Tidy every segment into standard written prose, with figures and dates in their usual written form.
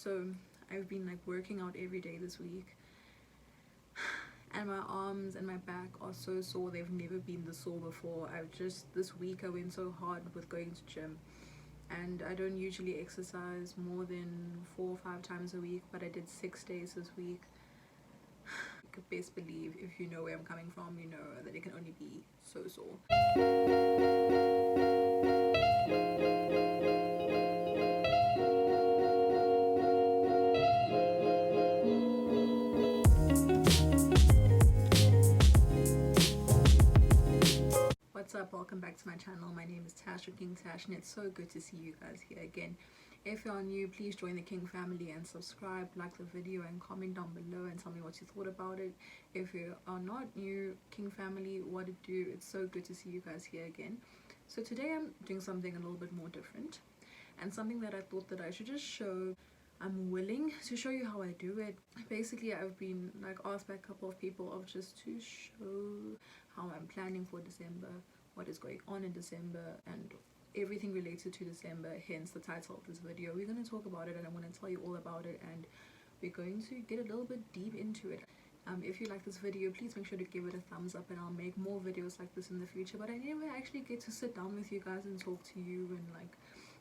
So I've been like working out every day this week, and my arms and my back are so sore. They've never been this sore before. This week I went so hard with going to gym, and I don't usually exercise more than 4 or 5 times a week, but I did 6 days this week. You could best believe, if you know where I'm coming from, you know that it can only be so sore. What's up? Welcome back to my channel. My name is Tash with KingTash, and it's so good to see you guys here again. If you're new, please join the King family and subscribe, like the video, and comment down below and tell me what you thought about it. If you are not new, King family, what it do? It's so good to see you guys here again. So today I'm doing something a little bit more different, and something that I thought that I should just show. I'm willing to show you how I do it. Basically, I've been like asked by a couple of people of just to show how I'm planning for December, what is going on in December, and everything related to December, hence the title of this video. We're going to talk about it, and I'm going to tell you all about it, and we're going to get a little bit deep into it. If you like this video, please make sure to give it a thumbs up, and I'll make more videos like this in the future. But I never actually get to sit down with you guys and talk to you and like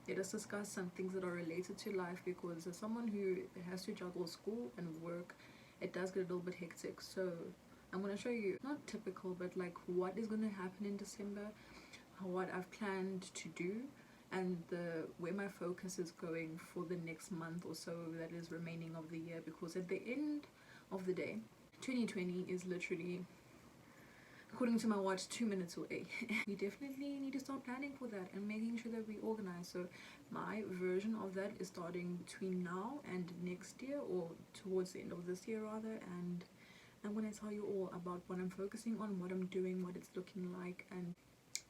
let us discuss some things that are related to life, because as someone who has to juggle school and work, it does get a little bit hectic. So I'm going to show you, not typical, but like what is going to happen in December, what I've planned to do, and where my focus is going for the next month or so that is remaining of the year. Because at the end of the day, 2020 is literally, according to my watch, 2 minutes away. We definitely need to start planning for that and making sure that we organize. So my version of that is starting between now and next year, or towards the end of this year rather, and I'm going to tell you all about what I'm focusing on, what I'm doing, what it's looking like, and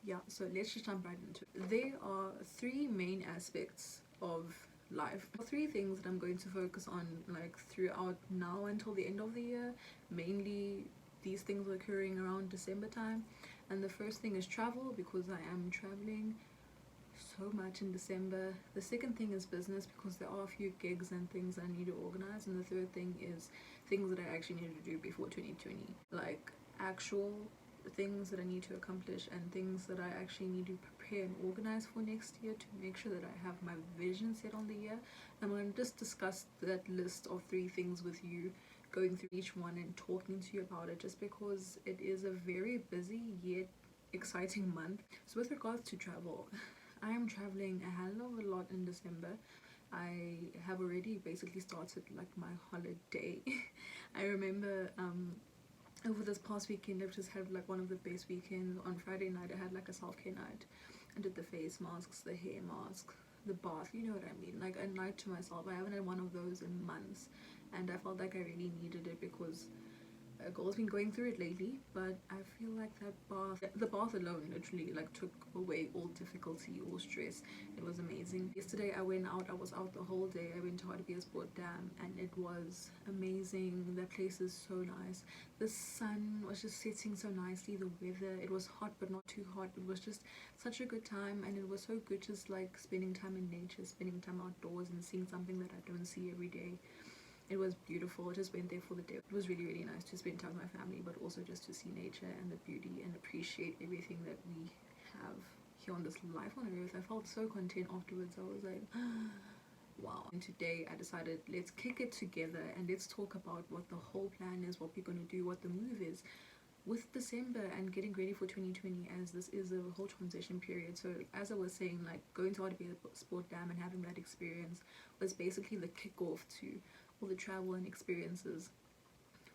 yeah, so let's just jump right into it. There are three main aspects of life, 3 things that I'm going to focus on like throughout now until the end of the year. Mainly these things are occurring around December time, and the first thing is travel, because I am traveling so much in December. The second thing is business, because there are a few gigs and things I need to organize, and the third thing is things that I actually need to do before 2020, like actual things that I need to accomplish and things that I actually need to prepare and organize for next year to make sure that I have my vision set on the year. I'm going to just discuss that list of 3 things with you, going through each one and talking to you about it, just because it is a very busy yet exciting month. So with regards to travel, I am traveling a hell of a lot in December. I have already basically started like my holiday. I remember over this past weekend I've just had like one of the best weekends. On Friday night I had like a self-care night. I did the face masks, the hair mask, the bath, you know what I mean, like a night to myself. I haven't had one of those in months, and I felt like I really needed it, because a girl's been going through it lately. But I feel like the bath alone literally like took away all difficulty, all stress. It was amazing. Yesterday I went out, I was out the whole day. I went to Hartbeespoort Dam, and it was amazing. That place is so nice. The sun was just setting so nicely. The weather, it was hot but not too hot. It was just such a good time, and it was so good just like spending time in nature, spending time outdoors and seeing something that I don't see every day. It was beautiful. I just went there for the day. It was really, really nice to spend time with my family, but also just to see nature and the beauty and appreciate everything that we have here on this life on earth. I felt so content afterwards. I was like, wow. And today I decided, let's kick it together and let's talk about what the whole plan is, what we're going to do, what the move is with December and getting ready for 2020, as this is a whole transition period. So as I was saying, like going to Hartbeespoort Dam and having that experience was basically the kickoff to all the travel and experiences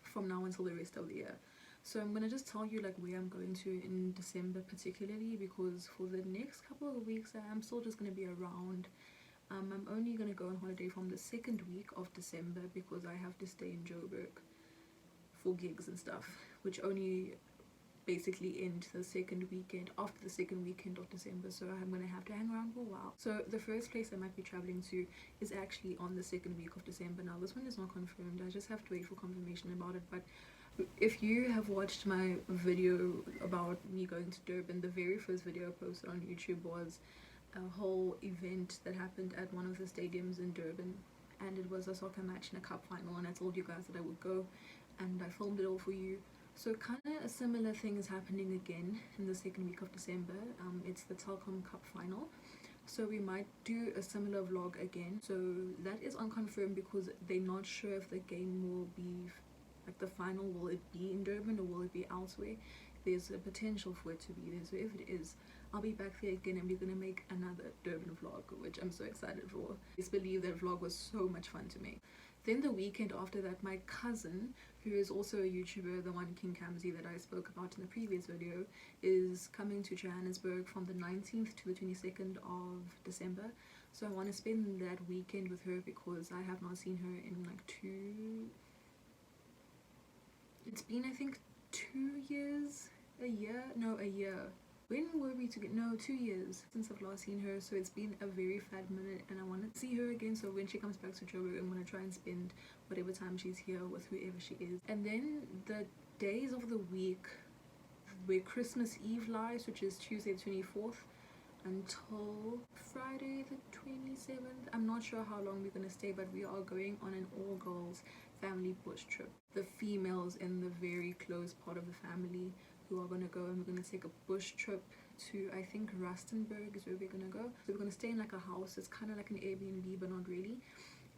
from now until the rest of the year. So I'm gonna just tell you like where I'm going to in December particularly, because for the next couple of weeks I'm still just gonna be around. I'm only gonna go on holiday from the 2nd week of December, because I have to stay in Joburg for gigs and stuff, which only basically end the 2nd weekend, after the 2nd weekend of December. So I'm gonna have to hang around for a while. So the first place I might be traveling to is actually on the 2nd week of December. Now this one is not confirmed, I just have to wait for confirmation about it. But if you have watched my video about me going to Durban, the very first video I posted on YouTube was a whole event that happened at one of the stadiums in Durban, and it was a soccer match in a cup final, and I told you guys that I would go, and I filmed it all for you. So kind of a similar thing is happening again in the second week of December. It's the Telkom Cup final, so we might do a similar vlog again. So that is unconfirmed because they're not sure if the game will be, like the final, will it be in Durban or will it be elsewhere. There's a potential for it to be there, so if it is, I'll be back there again and we're gonna make another Durban vlog, which I'm so excited for. Just believe that vlog was so much fun to make. Then the weekend after that, my cousin, who is also a YouTuber, the one Kamzie that I spoke about in the previous video, is coming to Johannesburg from the 19th to the 22nd of December. So I want to spend that weekend with her because I have not seen her in like it's been I think 2 years, a year. When were we together? No, 2 years since I've last seen her, so it's been a very fat minute and I want to see her again. So when she comes back to Joburg, I'm going to try and spend whatever time she's here with whoever she is. And then the days of the week where Christmas Eve lies, which is Tuesday the 24th until Friday the 27th. I'm not sure how long we're going to stay, but we are going on an all-girls family bush trip. The females in the very close part of the family who are going to go, and we're going to take a bush trip to, I think, Rustenburg is where we're going to go. So we're going to stay in like a house. It's kind of like an Airbnb, but not really.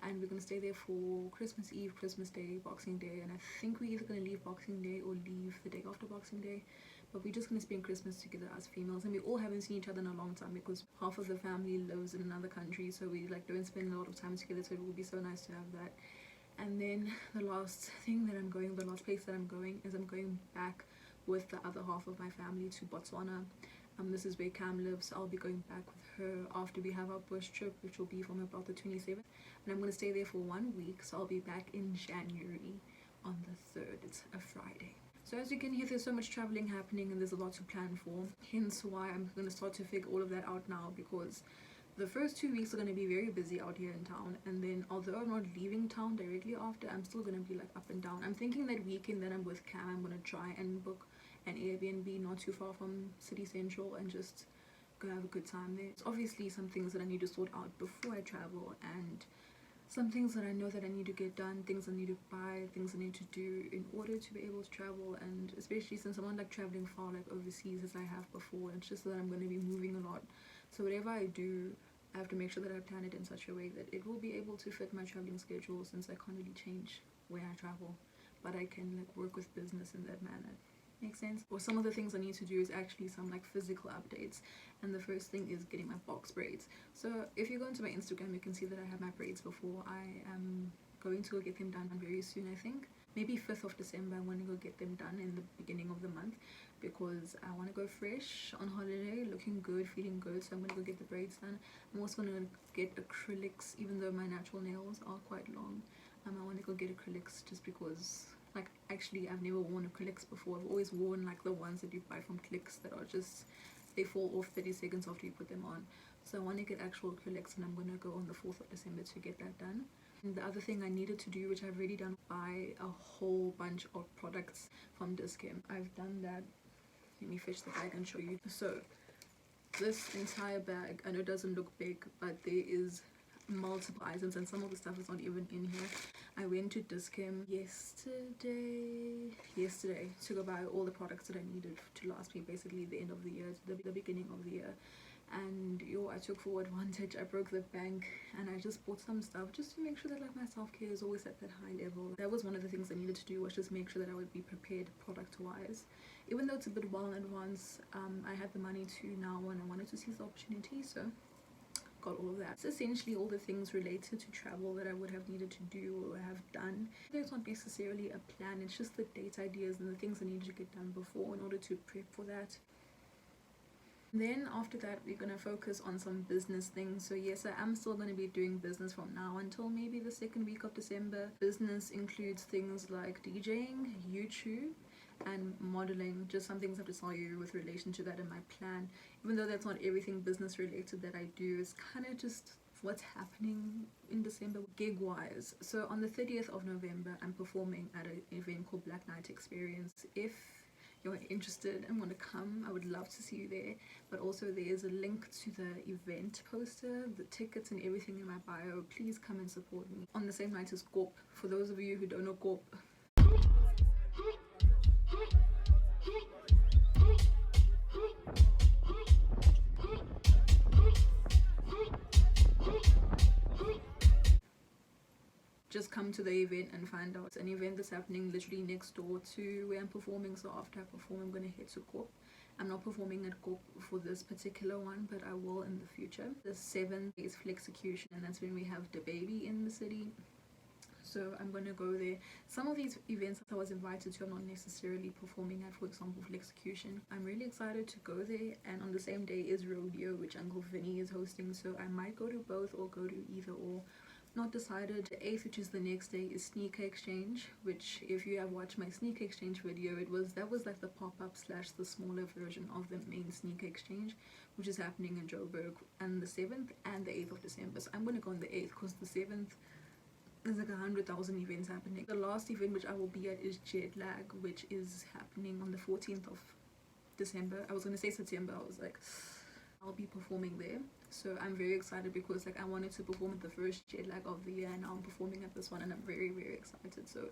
And we're going to stay there for Christmas Eve, Christmas Day, Boxing Day, and I think we're either going to leave Boxing Day or leave the day after Boxing Day. But we're just going to spend Christmas together as females, and we all haven't seen each other in a long time because half of the family lives in another country, so we like don't spend a lot of time together, so it will be so nice to have that. And then the last place that I'm going is I'm going back with the other half of my family to Botswana. This is where Cam lives, so I'll be going back with her after we have our bush trip, which will be from about the 27th, and I'm going to stay there for 1 week, so I'll be back in January on the 3rd. It's a Friday. So as you can hear, there's so much traveling happening and there's a lot to plan for, hence why I'm going to start to figure all of that out now, because the first 2 weeks are going to be very busy out here in town, and then although I'm not leaving town directly after, I'm still going to be like up and down. I'm thinking that weekend that I'm with Cam, I'm going to try and book an Airbnb not too far from City Central and just go have a good time there. It's obviously some things that I need to sort out before I travel, and some things that I know that I need to get done, things I need to buy, things I need to do in order to be able to travel. And especially since I'm not like traveling far like overseas as I have before, it's just that I'm going to be moving a lot, so whatever I do, I have to make sure that I plan it in such a way that it will be able to fit my traveling schedule, since I can't really change where I travel, but I can like work with business in that manner. Make sense? Or some of the things I need to do is actually some like physical updates, and the first thing is getting my box braids. So if you go into my Instagram, you can see that I have my braids before. I am going to go get them done very soon. I think maybe 5th of December I want to go get them done in the beginning of the month, because I want to go fresh on holiday, looking good, feeling good. So I'm going to go get the braids done. I'm also going to get acrylics, even though my natural nails are quite long. I want to go get acrylics just because, like, actually I've never worn acrylics before. I've always worn like the ones that you buy from Clicks that are just, they fall off 30 seconds after you put them on. So I want to get actual acrylics, and I'm going to go on the 4th of December to get that done. And the other thing I needed to do, which I've already done, buy a whole bunch of products from Exhcnage. I've done that. Let me fetch the bag and show you. So this entire bag, I know it doesn't look big, but there is multiple items, and some of the stuff is not even in here. I went to Exhcnage yesterday to go buy all the products that I needed to last me basically the end of the year to the beginning of the year. And I took full advantage. I broke the bank and I just bought some stuff just to make sure that like my self-care is always at that high level. That was one of the things I needed to do, was just make sure that I would be prepared product wise, even though it's a bit well in advance. I had the money to now, and I wanted to seize the opportunity, so got all of that. It's essentially all the things related to travel that I would have needed to do or have done. There's not necessarily a plan, it's just the date ideas and the things I needed to get done before in order to prep for that. Then after that, we're going to focus on some business things. So yes, I am still going to be doing business from now until maybe the second week of December. Business includes things like DJing, YouTube, and modeling. Just some things I have to tell you with relation to that in my plan. Even though that's not everything business related that I do, it's kind of just what's happening in December gig wise. So on the 30th of November, I'm performing at an event called Black Night Experience. If you're interested and want to come, I would love to see you there. But also there is a link to the event poster, the tickets and everything in my bio. Please come and support me. On the same night as Corp, for those of you who don't know Corp, just come to the event and find out. It's an event that's happening literally next door to where I'm performing, so after I perform I'm going to head to Corp. I'm not performing at Corp for this particular one, but I will in the future. The 7th is Flexecution, and that's when we have the baby in the city, so I'm going to go there. Some of these events I was invited to I'm not necessarily performing at, for example Flexecution. I'm really excited to go there, and on the same day is Rodeo, which Uncle Vinny is hosting, so I might go to both or go to either or. Not decided. The 8th, which is the next day, is Sneaker Exchange, which if you have watched my Sneaker Exchange video, that was like the pop-up / the smaller version of the main Sneaker Exchange, which is happening in Joburg on the 7th and the 8th of December. So I'm going to go on the 8th because the 7th there's like 100,000 events happening. The last event which I will be at is Jet Lag, which is happening on the 14th of December. I was going to say September, I was like, I'll be performing there. So I'm very excited because like I wanted to perform at the first Jet Lag of the year, and now I'm performing at this one, and I'm very excited. So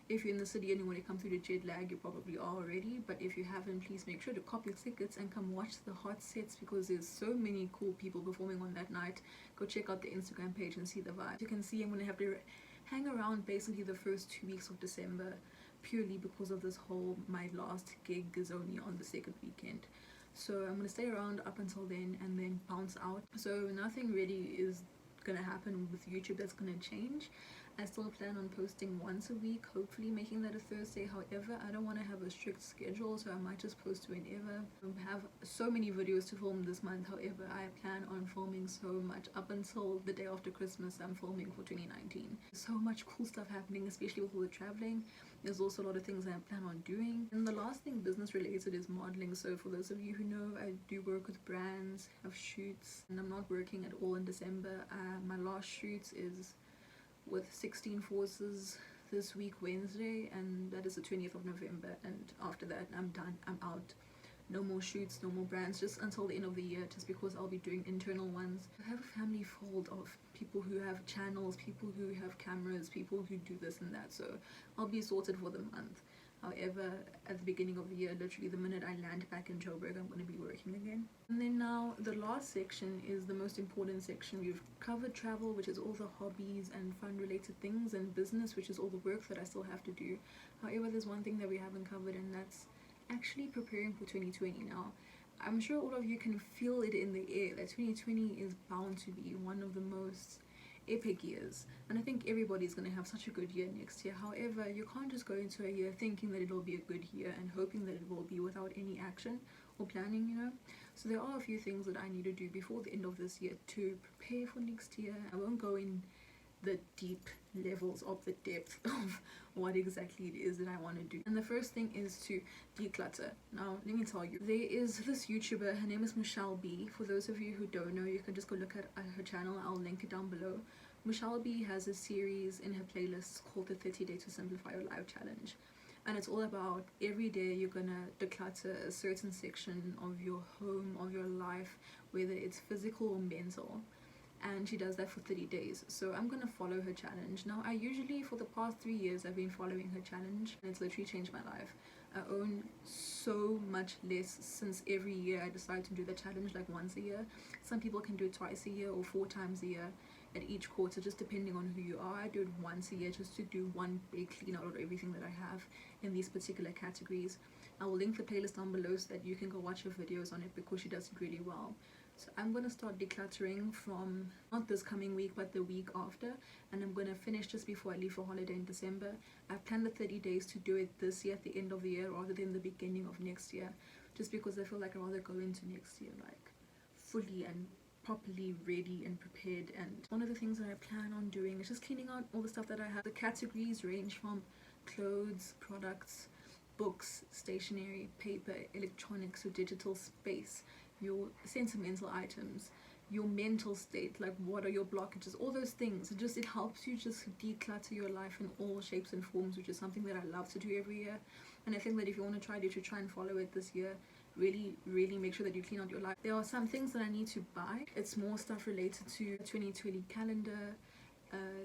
if you're in the city and you want to come through the Jet Lag, you probably are already, but if you haven't, please make sure to copy tickets and come watch the hot sets because there's so many cool people performing on that night. Go check out the Instagram page and see the vibe. You can see I'm going to have to hang around basically the first 2 weeks of December purely because of this whole my last gig is only on the 2nd weekend. So I'm going to stay around up until then and then bounce out. So nothing really is going to happen with YouTube that's going to change. I still plan on posting once a week, hopefully making that a Thursday. However, I don't want to have a strict schedule, so I might just post whenever. I have so many videos to film this month. However, I plan on filming so much. Up until the day after Christmas, I'm filming for 2019. So much cool stuff happening, especially with all the traveling. There's also a lot of things I plan on doing. And the last thing business related is modeling. So for those of you who know, I do work with brands, have shoots, and I'm not working at all in December. My last shoots is with 16 Forces this week Wednesday, and that is the 20th of November, and after that I'm done. I'm out. No more shoots, no more brands, just until the end of the year, just because I'll be doing internal ones. I have a family fold of people who have channels, people who have cameras, people who do this and that, so I'll be sorted for the month. However, at the beginning of the year, literally the minute I land back in Joburg, I'm going to be working again. And then now the last section is the most important section. We've covered travel, which is all the hobbies and fun related things, and business, which is all the work that I still have to do. However, there's one thing that we haven't covered, and that's actually preparing for 2020. Now I'm sure all of you can feel it in the air that 2020 is bound to be one of the most epic years, and I think everybody's going to have such a good year next year. However, you can't just go into a year thinking that it'll be a good year and hoping that it will be without any action or planning, you know. So there are a few things that I need to do before the end of this year to prepare for next year. I won't go in the deep levels of the depth of what exactly it is that I want to do. And the first thing is to declutter. Now let me tell you, there is this YouTuber, her name is Michelle B. For those of you who don't know, you can just go look at her channel. I'll link it down below. Michelle B has a series in her playlists called the 30 Day to Simplify Your Life Challenge, and it's all about every day you're gonna declutter a certain section of your home, of your life, whether it's physical or mental. And she does that for 30 days. So I'm gonna follow her challenge. Now I usually, for the past 3 years, I've been following her challenge, and it's literally changed my life. I own so much less since every year I decide to do the challenge, like once a year. Some people can do it twice a year or 4 times a year at each quarter, just depending on who you are. I do it once a year just to do one big clean out of everything that I have in these particular categories. I will link the playlist down below so that you can go watch her videos on it, because she does it really well. So I'm going to start decluttering from not this coming week but the week after, and I'm going to finish just before I leave for holiday in December. I've planned the 30 days to do it this year at the end of the year rather than the beginning of next year, just because I feel like I'd rather go into next year like fully and properly ready and prepared. And one of the things that I plan on doing is just cleaning out all the stuff that I have. The categories range from clothes, products, books, stationery, paper, electronics, or digital space, your sentimental items, your mental state, like what are your blockages, all those things. It helps you just declutter your life in all shapes and forms, which is something that I love to do every year. And I think that if you want to try it, you should try and follow it this year. Really make sure that you clean out your life. There are some things that I need to buy. It's more stuff related to 2020 calendar,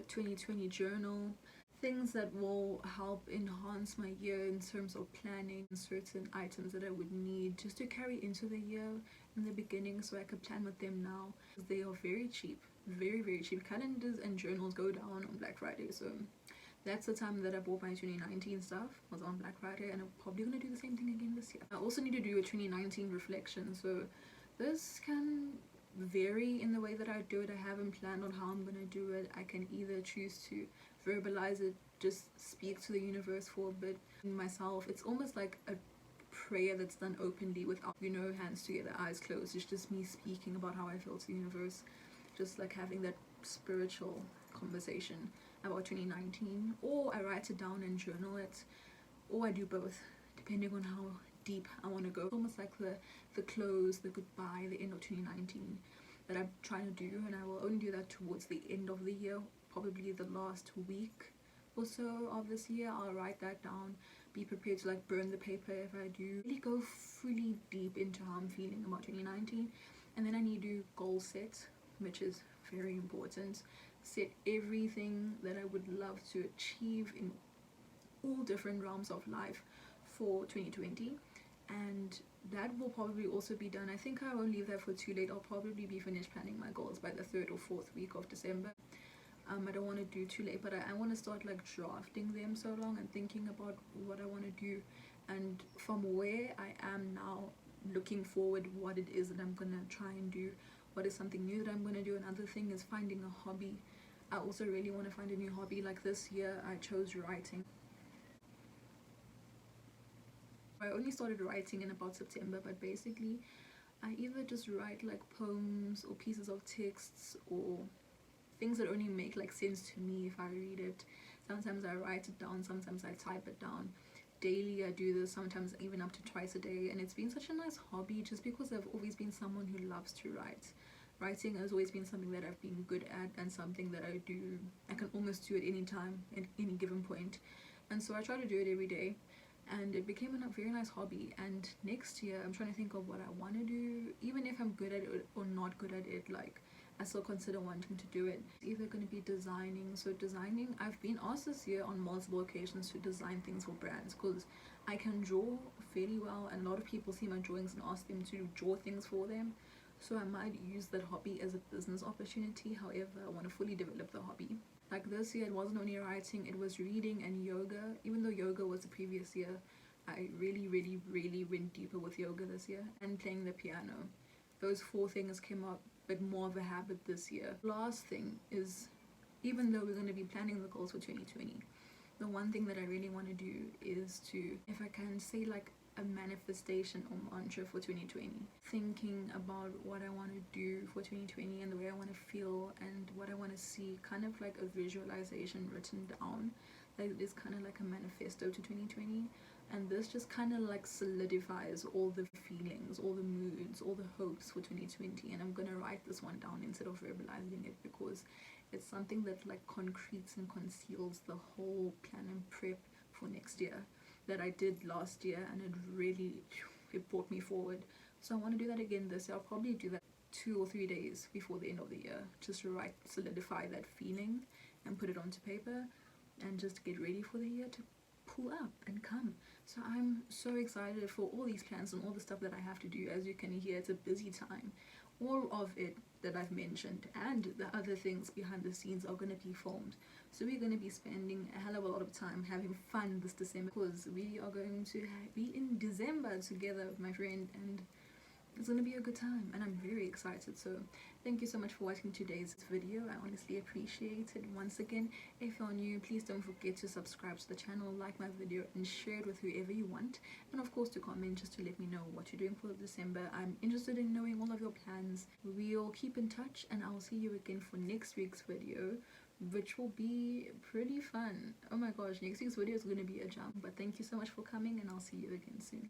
2020 journal, things that will help enhance my year in terms of planning certain items that I would need just to carry into the year in the beginning, so I could plan with them now. They are very cheap, very cheap. Calendars and journals go down on Black Friday, so that's the time that I bought my 2019 stuff, was on Black Friday, and I'm probably going to do the same thing again this year. I also need to do a 2019 reflection, so this can vary in the way that I do it. I haven't planned on how I'm going to do it. I can either choose to verbalize it, just speak to the universe for a bit myself. It's almost like a prayer that's done openly without, you know, hands together, eyes closed. It's just me speaking about how I feel to the universe, just like having that spiritual conversation about 2019. Or I write it down and journal it, or I do both depending on how deep I want to go. It's almost like the close, the goodbye, the end of 2019 that I'm trying to do, and I will only do that towards the end of the year, probably the last week or so of this year. I'll write that down, be prepared to like burn the paper if I do. Really go fully deep into how I'm feeling about 2019. And then I need to goal set, which is very important. Set everything that I would love to achieve in all different realms of life for 2020, and that will probably also be done. I think I won't leave that for too late. I'll probably be finished planning my goals by the 3rd or 4th week of December. I don't want to do too late, but I want to start like drafting them so long and thinking about what I want to do, and from where I am now, looking forward what it is that I'm gonna try and do, what is something new that I'm gonna do. Another thing is finding a hobby. I also really want to find a new hobby. Like this year I chose writing. I only started writing in about September, but basically I either just write like poems or pieces of texts or things that only make like sense to me if I read it. Sometimes I write it down, sometimes I type it down. Daily I do this, sometimes even up to twice a day, and it's been such a nice hobby just because I've always been someone who loves to write. Writing has always been something that I've been good at, and something that I can almost do at any time, at any given point. And so I try to do it every day, and it became a very nice hobby. And next year I'm trying to think of what I want to do, even if I'm good at it or not good at it. Like, I still consider wanting to do it. It's either going to be designing. So designing, I've been asked this year on multiple occasions to design things for brands, because I can draw fairly well, and a lot of people see my drawings and ask them to draw things for them. So I might use that hobby as a business opportunity. However, I want to fully develop the hobby. Like this year, it wasn't only writing, it was reading and yoga. Even though yoga was the previous year, I really went deeper with yoga this year, and playing the piano. Those 4 things came up a bit more of a habit this year. Last thing is, even though we're going to be planning the goals for 2020, the one thing that I really want to do is to, if I can say like a manifestation or mantra for 2020, thinking about what I want to do for 2020 and the way I want to feel and what I want to see, kind of like a visualization written down. Like, it is kind of like a manifesto to 2020, and this just kind of like solidifies all the feelings, all the moods, all the hopes for 2020. And I'm gonna write this one down instead of verbalizing it, because it's something that like concretes and conceals the whole plan and prep for next year that I did last year, and it brought me forward. So I want to do that again this year. I'll probably do that 2 or 3 days before the end of the year, just to solidify that feeling and put it onto paper, and just get ready for the year to pull up and come. So I'm so excited for all these plans and all the stuff that I have to do. As you can hear, it's a busy time. All of it that I've mentioned and the other things behind the scenes are going to be filmed. So we're going to be spending a hell of a lot of time having fun this December, because we are going to be in December together with my friend, and it's going to be a good time, and I'm very excited. So thank you so much for watching today's video. I honestly appreciate it. Once again, if you're new, please don't forget to subscribe to the channel, like my video, and share it with whoever you want, and of course to comment just to let me know what you're doing for December. I'm interested in knowing all of your plans. We'll keep in touch, and I'll see you again for next week's video, which will be pretty fun. Oh my gosh, next week's video is going to be a jump. But thank you so much for coming, and I'll see you again soon.